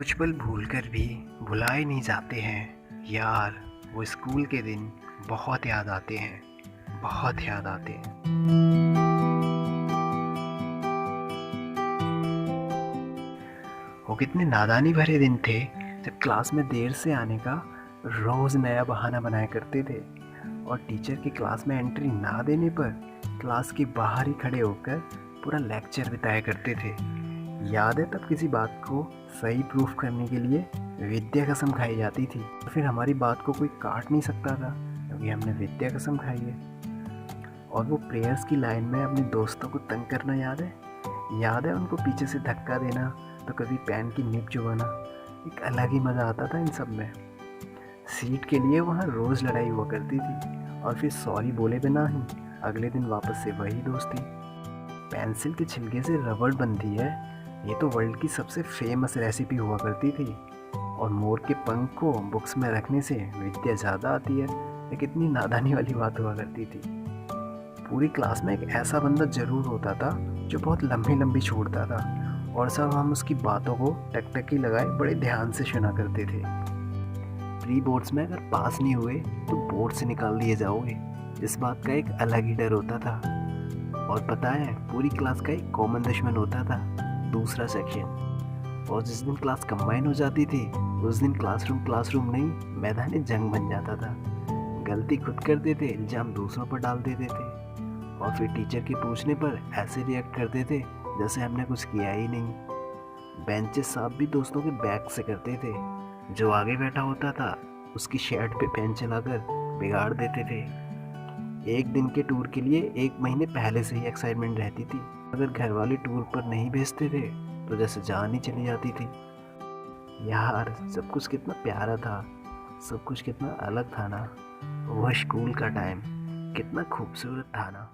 कुछ पल भूलकर भी भुलाए नहीं जाते हैं यार। वो स्कूल के दिन बहुत याद आते हैं, बहुत याद आते हैं। वो कितने नादानी भरे दिन थे जब क्लास में देर से आने का रोज़ नया बहाना बनाया करते थे और टीचर की क्लास में एंट्री ना देने पर क्लास के बाहर ही खड़े होकर पूरा लेक्चर बिताया करते थे। याद है तब किसी बात को सही प्रूफ करने के लिए विद्या कसम खाई जाती थी, फिर हमारी बात को कोई काट नहीं सकता था क्योंकि हमने विद्या कसम खाई है। और वो प्रेयर्स की लाइन में अपने दोस्तों को तंग करना याद है उनको पीछे से धक्का देना तो कभी पेन की निब चुबाना। एक अलग ही मज़ा आता था इन सब में। सीट के लिए वहाँ रोज़ लड़ाई हुआ करती थी और फिर सॉरी बोले बिना ही अगले दिन वापस से वही दोस्ती। पेंसिल के छिलके से रबड़ बनती है, ये तो वर्ल्ड की सबसे फेमस रेसिपी हुआ करती थी। और मोर के पंख को बुक्स में रखने से विद्या ज़्यादा आती है, ये कितनी नादानी वाली बात हुआ करती थी। पूरी क्लास में एक ऐसा बंदा ज़रूर होता था जो बहुत लंबी लंबी छोड़ता था और सब हम उसकी बातों को टकटकी लगाए बड़े ध्यान से सुना करते थे। प्री बोर्ड्स में अगर पास नहीं हुए तो बोर्ड से निकाल दिए जाओगे, इस बात का एक अलग ही डर होता था। और पता है पूरी क्लास का एक कॉमन दुश्मन होता था, दूसरा सेक्शन। और जिस दिन क्लास कंबाइन हो जाती थी उस दिन क्लासरूम नहीं मैदान जंग बन जाता था। गलती खुद करते थे, इल्ज़ाम दूसरों पर डाल देते थे और फिर टीचर के पूछने पर ऐसे रिएक्ट करते थे जैसे हमने कुछ किया ही नहीं। बेंचेस साफ भी दोस्तों के बैग से करते थे, जो आगे बैठा होता था उसकी शर्ट पे पेन चलाकर बिगाड़ देते थे। एक दिन के टूर के लिए 1 महीने पहले से ही एक्साइटमेंट रहती थी। अगर घर वाले टूर पर नहीं भेजते थे तो जैसे जान ही चली जाती थी। यार सब कुछ कितना प्यारा था, सब कुछ कितना अलग था ना। वह स्कूल का टाइम कितना खूबसूरत था ना।